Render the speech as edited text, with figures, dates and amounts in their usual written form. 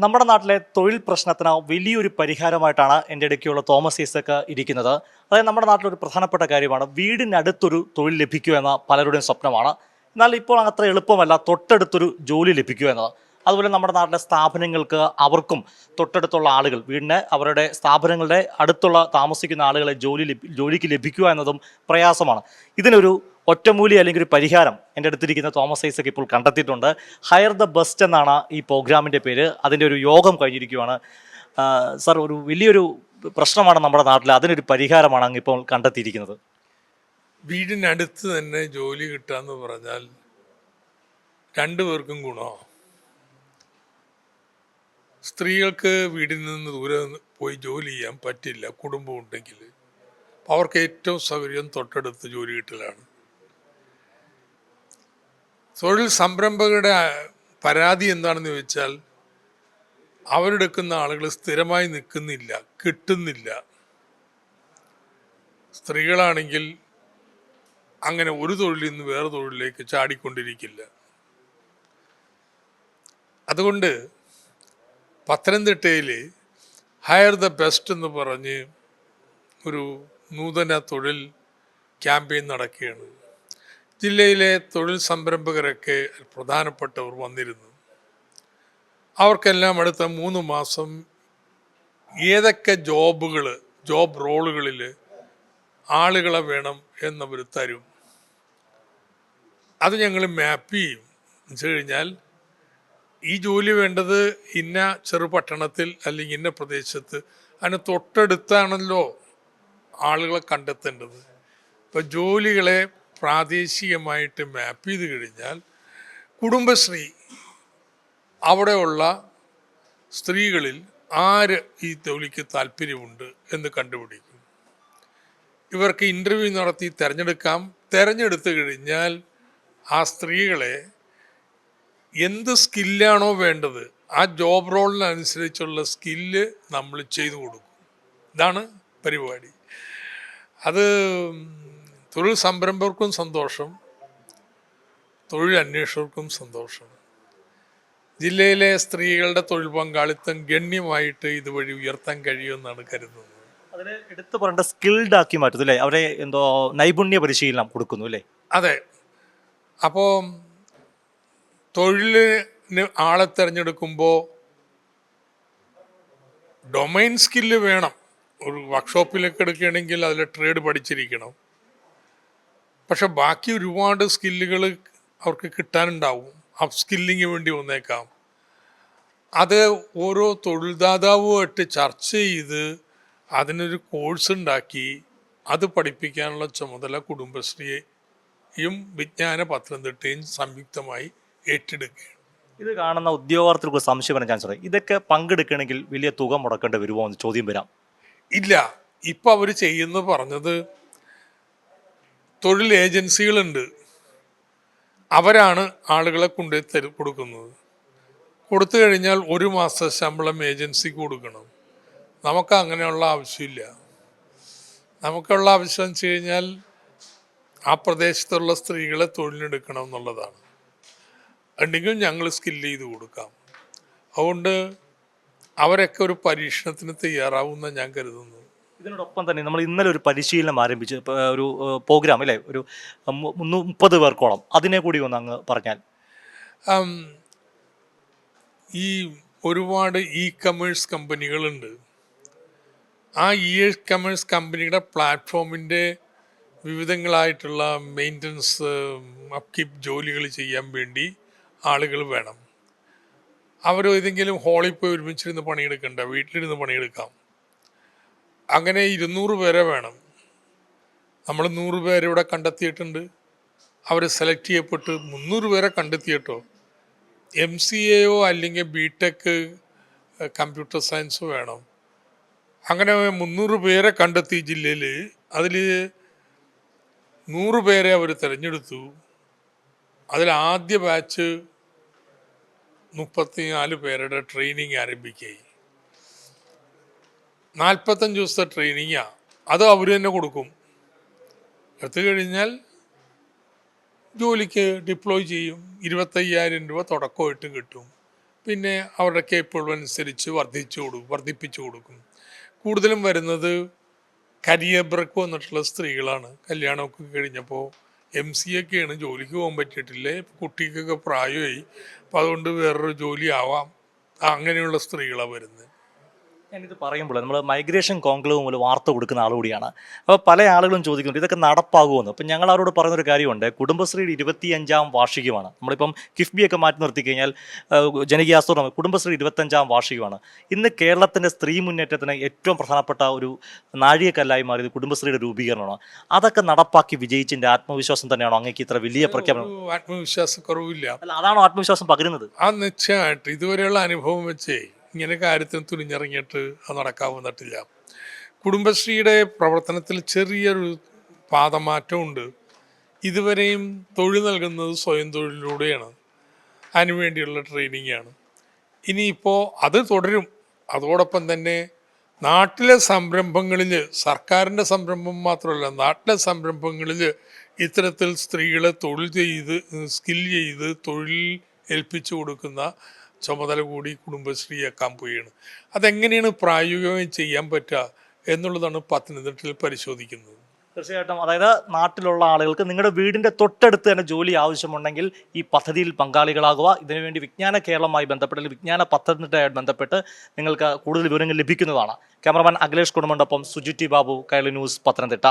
നമ്മുടെ നാട്ടിലെ തൊഴിൽ പ്രശ്നത്തിന് വലിയൊരു പരിഹാരമായിട്ടാണ് എൻ്റെ ഇടയ്ക്കുള്ള തോമസ് ഐസക് ഇരിക്കുന്നത്. അതായത് നമ്മുടെ നാട്ടിലൊരു പ്രധാനപ്പെട്ട കാര്യമാണ് വീടിനടുത്തൊരു തൊഴിൽ ലഭിക്കുക എന്ന പലരുടെയും സ്വപ്നമാണ്. എന്നാൽ ഇപ്പോൾ അത്ര എളുപ്പമല്ല തൊട്ടടുത്തൊരു ജോലി ലഭിക്കുക എന്നത്. അതുപോലെ നമ്മുടെ നാട്ടിലെ സ്ഥാപനങ്ങൾക്ക് അവർക്കും തൊട്ടടുത്തുള്ള ആളുകൾ വീടിന് അവരുടെ സ്ഥാപനങ്ങളുടെ അടുത്തുള്ള താമസിക്കുന്ന ആളുകളെ ജോലിക്ക് ലഭിക്കുക എന്നതും പ്രയാസമാണ്. ഇതിനൊരു ഒറ്റമൂലി അല്ലെങ്കിൽ ഒരു പരിഹാരം എൻ്റെ അടുത്തിരിക്കുന്ന തോമസ് ഐസക് ഇപ്പോൾ കണ്ടെത്തിയിട്ടുണ്ട്. ഹയർ ദ ബെസ്റ്റ് എന്നാണ് ഈ പ്രോഗ്രാമിൻ്റെ പേര്. അതിൻ്റെ ഒരു യോഗം കഴിഞ്ഞിരിക്കുകയാണ്. സർ, ഒരു വലിയൊരു പ്രശ്നമാണ് നമ്മുടെ നാട്ടിൽ, അതിനൊരു പരിഹാരമാണ് അങ്ങ് ഇപ്പോൾ കണ്ടെത്തിയിരിക്കുന്നത്. വീടിനടുത്ത് തന്നെ ജോലി കിട്ടാന്ന് പറഞ്ഞാൽ രണ്ടുപേർക്കും ഗുണമാണ്. സ്ത്രീകൾക്ക് വീടിൽ നിന്ന് ദൂരെ പോയി ജോലി ചെയ്യാൻ പറ്റില്ല, കുടുംബം ഉണ്ടെങ്കിൽ. അവർക്ക് ഏറ്റവും സൗകര്യം തൊട്ടടുത്ത് ജോലി കിട്ടലാണ്. തൊഴിൽ സംരംഭകരുടെ പരാതി എന്താണെന്ന് ചോദിച്ചാൽ അവരെടുക്കുന്ന ആളുകൾ സ്ഥിരമായി നിൽക്കുന്നില്ല, കിട്ടുന്നില്ല. സ്ത്രീകളാണെങ്കിൽ അങ്ങനെ ഒരു തൊഴിലിൽ നിന്ന് വേറെ തൊഴിലിലേക്ക് ചാടിക്കൊണ്ടിരിക്കില്ല. അതുകൊണ്ട് പത്തനംതിട്ടയിൽ ഹയർ ദ ബെസ്റ്റ് എന്ന് പറഞ്ഞ് ഒരു നൂതന തൊഴിൽ ക്യാമ്പയിൻ നടക്കുകയാണ്. ജില്ലയിലെ തൊഴിൽ സംരംഭകരൊക്കെ പ്രധാനപ്പെട്ടവർ വന്നിരുന്നു. അവർക്കെല്ലാം അടുത്ത 3 മാസം ഏതൊക്കെ ജോബ് റോളുകളിൽ ആളുകളെ വേണം എന്നവർ തരും. അത് ഞങ്ങൾ മാപ്പ് ചെയ്യും. എന്ന് വെച്ച് കഴിഞ്ഞാൽ ഈ ജോലി വേണ്ടത് ഇന്ന ചെറുപട്ടണത്തിൽ അല്ലെങ്കിൽ ഇന്ന പ്രദേശത്ത്, അതിന് തൊട്ടടുത്താണല്ലോ ആളുകളെ കണ്ടെത്തേണ്ടത്. ഇപ്പം ജോലികളെ പ്രാദേശികമായിട്ട് മാപ്പ് ചെയ്ത് കഴിഞ്ഞാൽ കുടുംബശ്രീ അവിടെയുള്ള സ്ത്രീകളിൽ ആര് ഈ ജോലിക്ക് താല്പര്യമുണ്ട് എന്ന് കണ്ടുപിടിക്കും. ഇവർക്ക് ഇൻ്റർവ്യൂ നടത്തി തിരഞ്ഞെടുത്ത് കഴിഞ്ഞാൽ ആ സ്ത്രീകളെ എന്ത് സ്കില്ലാണോ വേണ്ടത് ആ ജോബ് റോളിനനുസരിച്ചുള്ള സ്കില്ല് നമ്മൾ ചെയ്തു കൊടുക്കും. ഇതാണ് പരിപാടി. അത് തൊഴിൽ സംരംഭകർക്കും സന്തോഷം, തൊഴിൽ അന്വേഷകർക്കും സന്തോഷം. ജില്ലയിലെ സ്ത്രീകളുടെ തൊഴിൽ പങ്കാളിത്തം ഗണ്യമായിട്ട് ഇതുവഴി ഉയർത്താൻ കഴിയുമെന്നാണ് കരുതുന്നത്. അതിന് എടുത്തു പറയേണ്ട സ്കിൽഡ് ആക്കി മാറ്റുന്നു അല്ലേ? അവരെ നൈപുണ്യ പരിശീലനം കൊടുക്കുന്നു അല്ലേ? അതെ. അപ്പോൾ തൊഴിലിന് ആളെ തിരഞ്ഞെടുക്കുമ്പോൾ ഡൊമൈൻ സ്കില്ല് വേണം. ഒരു വർക്ക്ഷോപ്പിലൊക്കെ എടുക്കുകയാണെങ്കിൽ അതിൽ ട്രേഡ് പഠിച്ചിരിക്കണം. പക്ഷെ ബാക്കി ഒരുപാട് സ്കില്ലുകൾ അവർക്ക് കിട്ടാനുണ്ടാവും. അപ്പ് സ്കില്ലിങ് വേണ്ടി വന്നേക്കാം. അത് ഓരോ തൊഴിൽദാതാവുമായിട്ട് ചർച്ച ചെയ്ത് അതിനൊരു കോഴ്സ് ഉണ്ടാക്കി അത് പഠിപ്പിക്കാനുള്ള ചുമതല കുടുംബശ്രീയും വിജ്ഞാന പത്തനംതിട്ടയും സംയുക്തമായി ഏറ്റെടുക്കുകയാണ്. ഇത് കാണുന്ന ഉദ്യോഗാർത്ഥികൾക്ക് സംശയം വരാൻ ചാൻസ് ഉണ്ട്. ഇതൊക്കെ പങ്കെടുക്കണമെങ്കിൽ വലിയ തുക മുടക്കേണ്ടി വരുമോ എന്ന് ചോദ്യം വരാം. ഇല്ല. ഇപ്പം അവർ പറഞ്ഞത് തൊഴിൽ ഏജൻസികളുണ്ട്, അവരാണ് ആളുകളെ കൊടുക്കുന്നത്. കൊടുത്തു കഴിഞ്ഞാൽ 1 മാസ ശമ്പളം ഏജൻസിക്ക് കൊടുക്കണം. നമുക്ക് അങ്ങനെയുള്ള ആവശ്യമില്ല. നമുക്കുള്ള ആവശ്യം വെച്ച് കഴിഞ്ഞാൽ ആ പ്രദേശത്തുള്ള സ്ത്രീകളെ തൊഴിലെടുക്കണം എന്നുള്ളതാണ്. ഉണ്ടെങ്കിൽ ഞങ്ങൾ സ്കില്ല് ചെയ്ത് കൊടുക്കാം. അതുകൊണ്ട് അവരൊക്കെ ഒരു പരീക്ഷണത്തിന് തയ്യാറാവുന്ന ഞാൻ കരുതുന്നു. ഇതിനോടൊപ്പം തന്നെ നമ്മൾ ഇന്നലെ ഒരു പരിശീലനം ആരംഭിച്ച് ഒരു പ്രോഗ്രാം അല്ലേ, ഒരു 30 പേർക്കോളം, അതിനെ കൂടി ഒന്ന് അങ്ങ് പറഞ്ഞാൽ. ഈ ഒരുപാട് ഇ-കമേഴ്സ് കമ്പനികളുണ്ട്. ആ ഇ-കമേഴ്സ് കമ്പനിയുടെ പ്ലാറ്റ്ഫോമിൻ്റെ വിവിധങ്ങളായിട്ടുള്ള മെയിൻ്റനൻസ്, അപ്കീപ്പ് ജോലികൾ ചെയ്യാൻ വേണ്ടി ആളുകൾ വേണം. അവർ ഏതെങ്കിലും ഹാളിൽ പോയി ഒരുമിച്ചിരുന്ന് പണിയെടുക്കണ്ട, വീട്ടിലിരുന്ന് പണിയെടുക്കാം. അങ്ങനെ 200 പേരെ വേണം. നമ്മൾ 100 പേരെ ഇവിടെ കണ്ടെത്തിയിട്ടുണ്ട്. അവർ സെലക്ട് ചെയ്യപ്പെട്ട് 300 പേരെ കണ്ടെത്തിയിട്ടോ. MCAയോ അല്ലെങ്കിൽ BTech കമ്പ്യൂട്ടർ സയൻസ് വേണം. അങ്ങനെ 300 പേരെ കണ്ടെത്തി ജില്ലയിൽ. അതിൽ 100 പേരെ അവർ തിരഞ്ഞെടുത്തു. അതിൽ ആദ്യ ബാച്ച് 34 പേരുടെ ട്രെയിനിങ് ആരംഭിക്കുകയായി. 45 ദിവസത്തെ ട്രെയിനിങ്ങാണ്. അത് അവർ തന്നെ കൊടുക്കും. എടുത്തു കഴിഞ്ഞാൽ ജോലിക്ക് ഡിപ്ലോയ് ചെയ്യും. 25,000 രൂപ തുടക്കമായിട്ട് കിട്ടും. പിന്നെ അവരുടെ കേപ്പബിൾ അനുസരിച്ച് വർദ്ധിപ്പിച്ചു കൊടുക്കും. കൂടുതലും വരുന്നത് കരിയർ ബ്രേക്ക് വന്നിട്ടുള്ള സ്ത്രീകളാണ്. കല്യാണമൊക്കെ കഴിഞ്ഞപ്പോൾ MCA ഒക്കെയാണ്, ജോലിക്ക് പോകാൻ പറ്റിയിട്ടില്ലേ, കുട്ടിക്കൊക്കെ പ്രായമായി, അപ്പോൾ അതുകൊണ്ട് വേറൊരു ജോലി ആവാം, അങ്ങനെയുള്ള സ്ത്രീകളാണ് വരുന്നത്. ഞാനിത് പറയുമ്പോൾ നമ്മൾ മൈഗ്രേഷൻ കോൺക്ലേവ് മൂലം വാർത്ത കൊടുക്കുന്ന ആളുകൂടിയാണ്. അപ്പോൾ പല ആളുകളും ചോദിക്കുന്നുണ്ട് ഇതൊക്കെ നടപ്പാകുമെന്ന്. അപ്പം ഞങ്ങൾ അവരോട് പറയുന്നൊരു കാര്യമുണ്ട്, കുടുംബശ്രീയുടെ 25ാം വാർഷികമാണ്. നമ്മളിപ്പം കിഫ്ബിയൊക്കെ മാറ്റി നിർത്തി കഴിഞ്ഞാൽ ജനകീയാസൂത്രണം, കുടുംബശ്രീ 25ാം വാർഷികമാണ്. ഇന്ന് കേരളത്തിൻ്റെ സ്ത്രീ മുന്നേറ്റത്തിന് ഏറ്റവും പ്രധാനപ്പെട്ട ഒരു നാഴികക്കല്ലായി മാറിയത് കുടുംബശ്രീയുടെ രൂപീകരണമാണ്. അതൊക്കെ നടപ്പാക്കി വിജയിച്ചതിൻ്റെ ആത്മവിശ്വാസം തന്നെയാണോ അങ്ങേക്ക് ഇത്ര വലിയ പ്രഖ്യാപനം? ആത്മവിശ്വാസക്കുറവില്ല. അല്ല, അതാണോ ആത്മവിശ്വാസം പകരുന്നത്? ആ നിശ്ചയമായിട്ട് ഇതുവരെയുള്ള അനുഭവം വെച്ചേ ഇങ്ങനെ കാര്യത്തിന് തുനിഞ്ഞിറങ്ങിയിട്ട് അത് നടക്കാവുന്നിട്ടില്ല. കുടുംബശ്രീയുടെ പ്രവർത്തനത്തിൽ ചെറിയൊരു പാദമാറ്റമുണ്ട്. ഇതുവരെയും തൊഴിൽ നൽകുന്നത് സ്വയം തൊഴിലിലൂടെയാണ്, അതിനുവേണ്ടിയുള്ള ട്രെയിനിങ്ങാണ്. ഇനിയിപ്പോൾ അത് തുടരും. അതോടൊപ്പം തന്നെ നാട്ടിലെ സംരംഭങ്ങളിൽ, സർക്കാരിൻ്റെ സംരംഭം മാത്രമല്ല, നാട്ടിലെ സംരംഭങ്ങളിൽ ഇത്തരത്തിൽ സ്ത്രീകളെ സ്കിൽ ചെയ്ത് തൊഴിൽ ഏൽപ്പിച്ചു കൊടുക്കുന്ന ചുമതല കൂടി കുടുംബശ്രീ ആക്കാൻ പോവുകയാണ്. അതെങ്ങനെയാണ് പ്രായോഗികമായി ചെയ്യാൻ പറ്റുക എന്നുള്ളതാണ് പത്തനംതിട്ടയിൽ പരിശോധിക്കുന്നത്. തീർച്ചയായിട്ടും. അതായത് നാട്ടിലുള്ള ആളുകൾക്ക് നിങ്ങളുടെ വീടിൻ്റെ തൊട്ടടുത്ത് തന്നെ ജോലി ആവശ്യമുണ്ടെങ്കിൽ ഈ പദ്ധതിയിൽ പങ്കാളികളാകുക. ഇതിനുവേണ്ടി വിജ്ഞാന കേരളമായി ബന്ധപ്പെട്ട് അല്ലെങ്കിൽ വിജ്ഞാന പത്തനംതിട്ടയായി ബന്ധപ്പെട്ട് നിങ്ങൾക്ക് കൂടുതൽ വിവരങ്ങൾ ലഭിക്കുന്നതാണ്. ക്യാമറമാൻ അഖിലേഷ് കുടുംബോടൊപ്പം സുജിറ്റി ബാബു, കൈരളി ന്യൂസ്, പത്തനംതിട്ട.